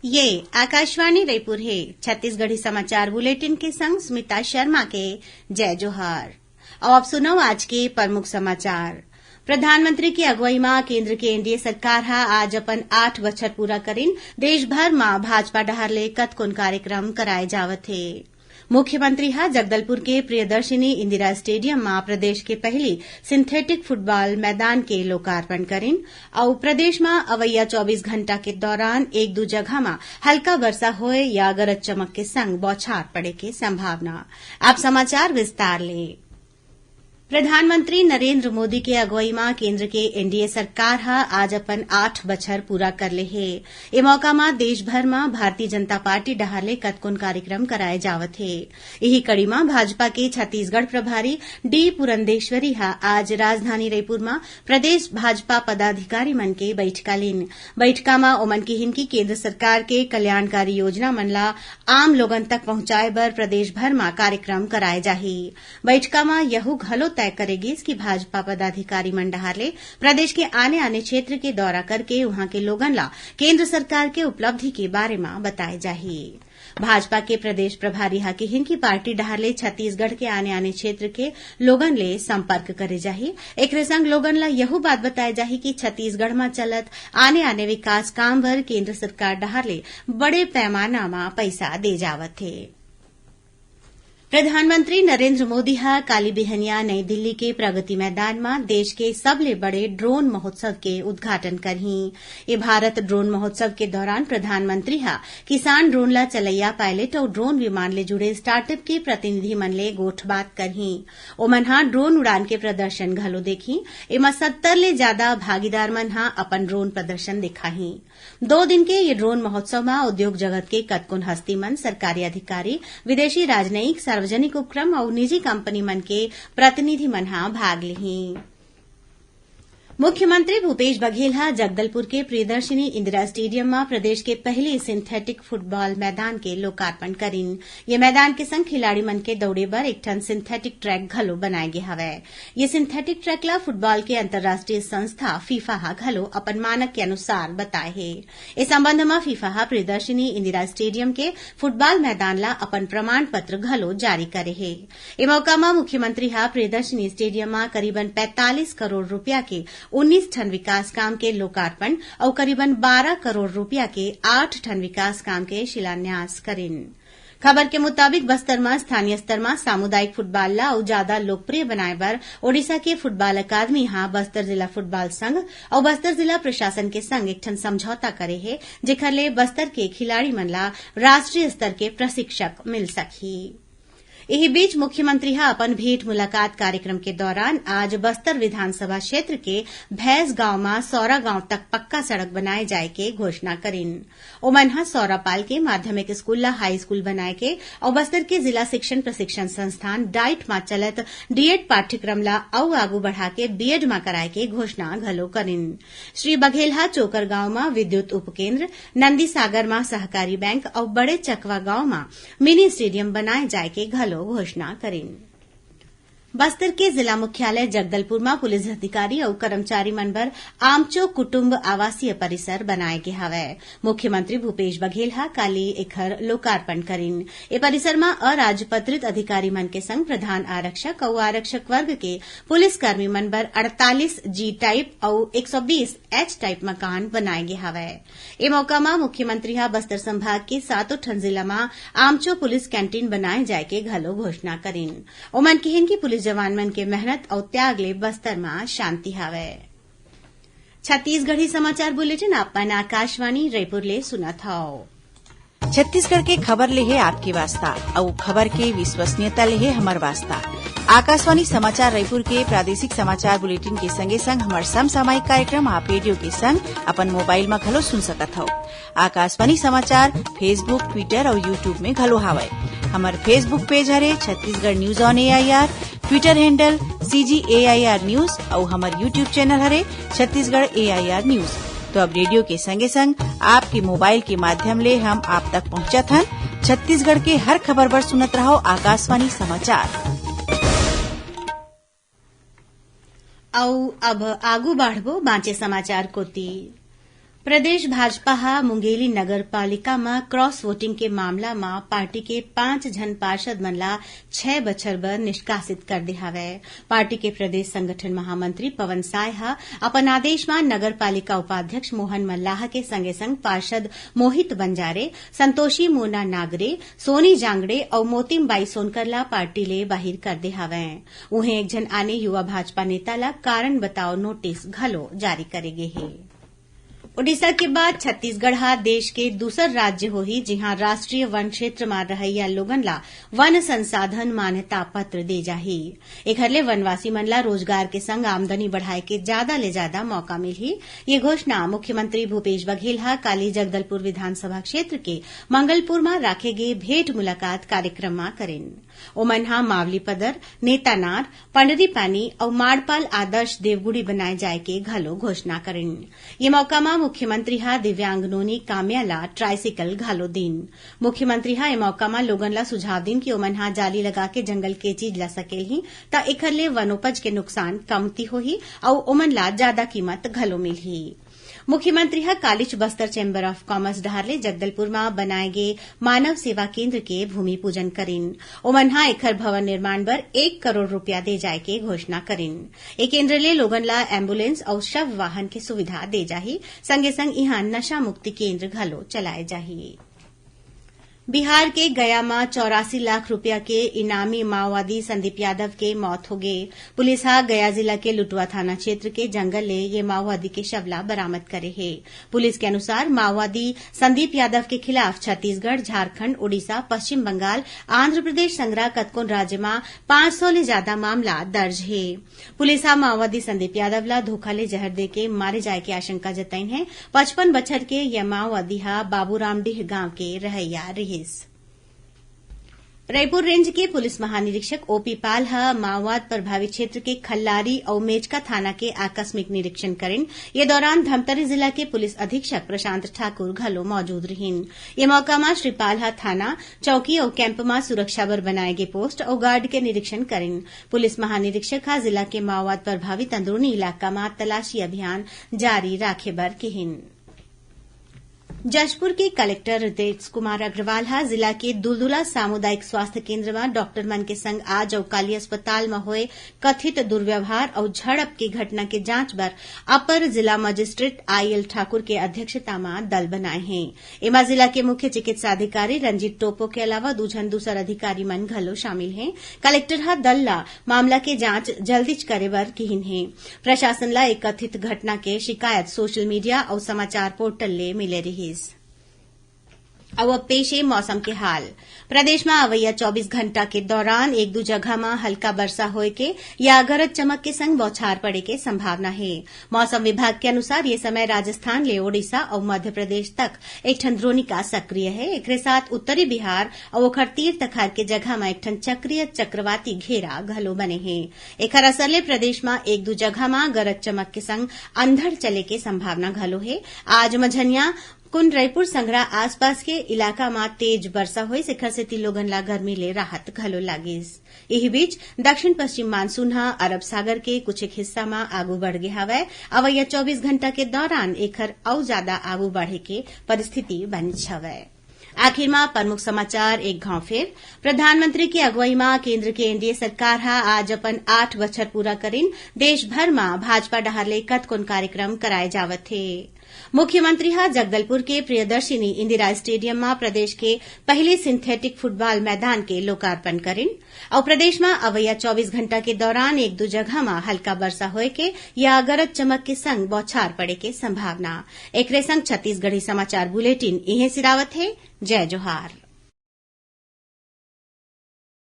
ये आकाशवाणी रायपुर है। छत्तीसगढ़ी समाचार बुलेटिन के संग स्मिता शर्मा के जय जोहार। अब आप सुनो आज के प्रमुख समाचार। प्रधानमंत्री की अगुवाई में केंद्र के एनडीए सरकार हा आज अपन 8 बछर पूरा करीन देश भर में भाजपा डहर ले कतकोन कार्यक्रम कराए जावत है। मुख्यमंत्री हा जगदलपुर के प्रियदर्शिनी इंदिरा स्टेडियम में प्रदेश के पहली सिंथेटिक फुटबॉल मैदान के लोकार्पण करीन और प्रदेश में अवैया 24 घंटा के दौरान एक दो जगह में हल्का वर्षा होए या गरज चमक के संग बौछार पड़े के संभावना। अब समाचार विस्तार ले। प्रधानमंत्री नरेंद्र मोदी के अगुवाई में केंद्र के एनडीए सरकार हा आज अपन 8 बछर पूरा कर ले है। ए मौका में देश भर में भारतीय जनता पार्टी डहर ले कतकोन कार्यक्रम कराए जावत है। यही कड़ी में भाजपा के छत्तीसगढ़ प्रभारी डी पुरंदेश्वरी हा आज राजधानी रायपुर में प्रदेश भाजपा पदाधिकारी मन के बैठका लीन। बैठका में ओमन की हिनकी केंद्र सरकार के कल्याणकारी योजना मन ला आम लोगन तक पहुंचाए बर प्रदेश भर में कार्यक्रम कराए जाही। बैठका में यहू घलो तय करेगी कि भाजपा पदाधिकारी मंडहार ले प्रदेश के आने क्षेत्र के दौरा करके वहां के लोगन ला केंद्र सरकार के उपलब्धि के बारे में बताए जाही। भाजपा के प्रदेश प्रभारी हाकी हिंकी पार्टी डहार ले छत्तीसगढ़ के आने क्षेत्र के लोगन ले संपर्क करे जाही। एकरे संग लोगन ला यहू बात बताए जाही कि छत्तीसगढ़ में चलत आने विकास काम बर केंद्र सरकार डहार ले बड़े पैमाना में पैसा दे जावत है। प्रधानमंत्री नरेंद्र मोदी हा काली बिहनिया नई दिल्ली के प्रगति मैदान में देश के सबले बड़े ड्रोन महोत्सव के उद्घाटन करही। ये भारत ड्रोन महोत्सव के दौरान प्रधानमंत्री हा किसान ड्रोन ला चलैया पायलट और ड्रोन विमान ले जुड़े स्टार्टअप के प्रतिनिधि मन ले गोठबात करही। ओमन हा ड्रोन उड़ान के प्रदर्शन घलो देखी। एमा 70 ले ज्यादा भागीदार मन हा अपन ड्रोन प्रदर्शन दिखाही। 2 दिन के ये ड्रोन महोत्सव में उद्योग जगत के कतकोन हस्ती मन, सरकारी अधिकारी, विदेशी राजनयिक, सार्वजनिक उपक्रम और निजी कंपनी मन के प्रतिनिधि मन हा भाग लिही। मुख्यमंत्री भूपेश बघेल हा जगदलपुर के प्रियदर्शिनी इंदिरा स्टेडियम में प्रदेश के पहले सिंथेटिक फुटबॉल मैदान के लोकार्पण करीन। ये मैदान के संग खिलाड़ी मन के दौड़े बर एक ठन सिंथेटिक ट्रैक घलो बनाए गे हवै। ये सिंथेटिक ट्रैक ला फुटबॉल के अंतर्राष्ट्रीय संस्था फीफा हा घलो अपन मानक के अनुसार बताए है। इस संबंध में फीफा हा प्रियदर्शिनी इंदिरा स्टेडियम के फुटबॉल मैदान ला अपन प्रमाण पत्र घलो जारी करे है। ए मौका में मुख्यमंत्री हा प्रियदर्शिनी स्टेडियम में करीबन 45 करोड़ रुपया के 19 ठन विकास काम के लोकार्पण और करीबन 12 करोड़ रुपया के 8 ठन विकास काम के शिलान्यास करेन। खबर के मुताबिक बस्तर में स्थानीय स्तर में सामुदायिक फुटबॉल ला और ज्यादा लोकप्रिय बनाए बर ओडिशा के फुटबॉल अकादमी यहाँ बस्तर जिला फुटबॉल संघ और बस्तर जिला प्रशासन के संग एक ठन समझौता करे है, जेखर ले बस्तर के खिलाड़ी मन ला राष्ट्रीय स्तर के प्रशिक्षक मिल सकही। यही बीच मुख्यमंत्री हा अपन भेंट मुलाकात कार्यक्रम के दौरान आज बस्तर विधानसभा क्षेत्र के भैंस गांव में सौरा गांव तक पक्का सड़क बनाए जाए के घोषणा करीन। ओमन हा सौरापाल के माध्यमिक स्कूल ला हाई स्कूल बनाए के और बस्तर के जिला शिक्षण प्रशिक्षण संस्थान डाइट में चलत डीएड पाठ्यक्रम ला और आगू बढ़ा के बीएड में कराए के घोषणा घलो करीन। श्री बघेल हा चोकर गांव में विद्युत उपकेन्द्र, नंदी सागर में सहकारी बैंक और बड़े चकवा गांव में मिनी स्टेडियम बनाए जाए के घलो घोषणा करें। बस्तर के जिला मुख्यालय जगदलपुर में पुलिस अधिकारी और कर्मचारी मन बर आमचो कुटुंब आवासीय परिसर बनाए गे हवै। मुख्यमंत्री भूपेश बघेल हा काली एखर लोकार्पण करीन। ए परिसर में अराजपत्रित अधिकारी मन के संग प्रधान आरक्षक और आरक्षक वर्ग के पुलिसकर्मी मन बर 48 जी टाइप और 120 एच टाइप मकान बनाए गे हवै। ए मौका में मुख्यमंत्री हा बस्तर संभाग के 7 ठन जिला में आमचो पुलिस कैंटीन बनाए जाए के घलो घोषणा करीन। ओमन की हिनकी पुलिस जवान मन के मेहनत और त्याग ले बस्तर में शांति हावे। छत्तीसगढ़ी समाचार बुलेटिन अपन आकाशवाणी रायपुर ले सुनत हव। छत्तीसगढ़ के खबर ले है आपके वास्ता और खबर के विश्वसनीयता ले है हमर वास्ता। आकाशवाणी समाचार रायपुर के प्रादेशिक समाचार बुलेटिन के संगे संग हमार समसामयिक कार्यक्रम आप रेडियो के संग अपन मोबाइल में घलो सुन सकत हव। आकाशवाणी समाचार फेसबुक, ट्विटर और यूट्यूब में घलो हावय। हमार फेसबुक पेज हरे Chhattisgarh news on AIR, Twitter handle CGAIR news और हमार यूट्यूब चैनल हरे छत्तीसगढ़ AIR न्यूज। तो अब रेडियो के संगे संग आपके मोबाइल के माध्यम ले हम आप तक पहुंचत हन। छत्तीसगढ़ के हर खबर बर सुनत रहो आकाशवाणी समाचार। अब आगू बढ़बो बाँचे समाचार कोती। प्रदेश भाजपा हा मुंगेली नगर पालिका में क्रॉस वोटिंग के मामला में पार्टी के 5 जन पार्षद मन ला 6 बछर बर निष्कासित कर दे हवै। पार्टी के प्रदेश संगठन महामंत्री पवन साय हा अपन आदेश में नगर पालिका उपाध्यक्ष मोहन मल्लाह के संगे संग पार्षद मोहित बंजारे, संतोषी मोना नागरे, सोनी जांगड़े और मोतिम बाई सोनकर ला पार्टी ले बाहिर कर दे हवै। उहें एक जन आने युवा भाजपा नेता ला कारण बताओ नोटिस घलो जारी करे गे हे। ओडिशा के बाद छत्तीसगढ़ हा देश के दूसर राज्य होही जिहां राष्ट्रीय वन क्षेत्र में रहइया लोगन ला वन संसाधन मान्यता पत्र दे जाही। एखर ले वनवासी मन ला रोजगार के संग आमदनी बढ़ाए के ज्यादा ले ज्यादा मौका मिलही। ये घोषणा मुख्यमंत्री भूपेश बघेल हा काली जगदलपुर विधानसभा क्षेत्र के मंगलपुर में राखे गे भेंट मुलाकात कार्यक्रम में करेन। ओमन हा मावली पदर, नेतानार, पंडरी पानी और माड़पाल आदर्श देवगुड़ी बनाए जाए के घलो घोषणा करेन। ये मौका में मुख्यमंत्री हा दिव्यांग नोनी काम्या ला ट्राइसिकल घालो दिन। मुख्यमंत्री हा ए मौका में लोगन ला सुझाव दिन कि ओमन हा जाली लगा के जंगल के चीज ला सकेलही त एखर ले वनोपज के नुकसान कमती होही और ओमन ला ज्यादा कीमत घलो मिलही। मुख्यमंत्री हा कालीच बस्तर चैम्बर ऑफ कॉमर्स डहारले जगदलपुर में बनाए गे मानव सेवा केंद्र के भूमि पूजन करेन। ओमन हा एखर भवन निर्माण बर 1 करोड़ रुपया दे जाए के घोषणा करेन। ए केंद्र ले लोगन ला एम्बुलेंस और शव वाहन के सुविधा दे जाही। संगे संग इहां नशा मुक्ति केंद्र घलो चलाए जाही। बिहार के गया में 84 लाख रुपया के इनामी माओवादी संदीप यादव के मौत हो गए। पुलिस हा गया जिला के लुटवा थाना क्षेत्र के जंगल ले ये माओवादी के शवला बरामद करे है। पुलिस के अनुसार माओवादी संदीप यादव के खिलाफ छत्तीसगढ़, झारखंड, ओडिशा, पश्चिम बंगाल, आंध्र प्रदेश संग्रह कतकोन राज्य में 500 ले ज्यादा मामला दर्ज है। पुलिस हा माओवादी संदीप यादव ला धोखा ले जहर दे के मारे जाए के आशंका जताई है। 55 बछर के यह माओवादी हा बाबूरामडीह गांव के रहैया रही। रायपुर रेंज के पुलिस महानिरीक्षक ओपी पाल हा माओवाद प्रभावित क्षेत्र के खल्लारी और मेचका थाना के आकस्मिक निरीक्षण करेन। ये दौरान धमतरी जिला के पुलिस अधीक्षक प्रशांत ठाकुर घलो मौजूद रहिन। ये मौका में श्री पाल हा थाना, चौकी और कैंप में सुरक्षा बर बनाए गे पोस्ट और गार्ड के निरीक्षण करेन। पुलिस महानिरीक्षक हा जिला के माओवाद प्रभावित अंदरूनी इलाका में तलाशी अभियान जारी राखे बर कहिन। जशपुर के कलेक्टर रितेश कुमार अग्रवाल हा जिला के दुलदुला सामुदायिक स्वास्थ्य केंद्र में डॉक्टर मन के संग आज और काली अस्पताल में हुए कथित दुर्व्यवहार और झड़प की घटना के जांच बर अपर जिला मजिस्ट्रेट आईएल ठाकुर के अध्यक्षता में दल बनाए हैं। एमा जिला के मुख्य चिकित्सा अधिकारी रंजीत टोपो के अलावा दूसर अधिकारी मन घलो शामिल हैं। कलेक्टर हा दल ला मामला के जांच जल्दीच करे बर कहिन है। प्रशासन ला एक कथित घटना के शिकायत सोशल मीडिया और समाचार पोर्टल ले मिले रही। अब पेश है मौसम के हाल। प्रदेश में अवैया 24 घंटा के दौरान एक दो जगह में हल्का वर्षा होए के या गरज चमक के संग बौछार पड़े के संभावना है। मौसम विभाग के अनुसार ये समय राजस्थान ले ओडिशा और मध्य प्रदेश तक एक ठन द्रोणिका सक्रिय है। एक साथ उत्तरी बिहार और ओखर तीर तखार के जगह में एक ठन चक्रीय चक्रवाती घेरा घलो बने हैं। एखर असर ले प्रदेश में एक दो जगह में गरज चमक के संग अंधड़ चले के संभावना घलो है। आज मझनिया कुन रायपुर संघरा आसपास के इलाका में तेज वर्षा हुई शिखर से लोगन ला गर्मी ले राहत घलो लागिस। यही बीच दक्षिण पश्चिम मानसून हा अरब सागर के कुछ एक हिस्सा में आगू बढ़ गया हवै। अवैया 24 घंटा के दौरान एखर और ज्यादा आगू बढ़े के परिस्थिति बनिच हवै। आखिर में प्रमुख समाचार एक घाव फेर। प्रधानमंत्री की अगुवाई में केंद्र के एनडीए सरकार हा आज अपन 8 बछर पूरा करीन देश भर में भाजपा डहारले कतकोन कार्यक्रम कराए जावत थे। मुख्यमंत्री हा जगदलपुर के प्रियदर्शिनी इंदिरा स्टेडियम में प्रदेश के पहले सिंथेटिक फुटबॉल मैदान के लोकार्पण करेन और प्रदेश में अवैया 24 घंटा के दौरान एक दो जगह में हल्का वर्षा होए के या गरज चमक के संग बौछार पड़े के संभावना। एकरे संग छत्तीसगढ़ी समाचार बुलेटिन इहे सिरावत है। जय जोहार।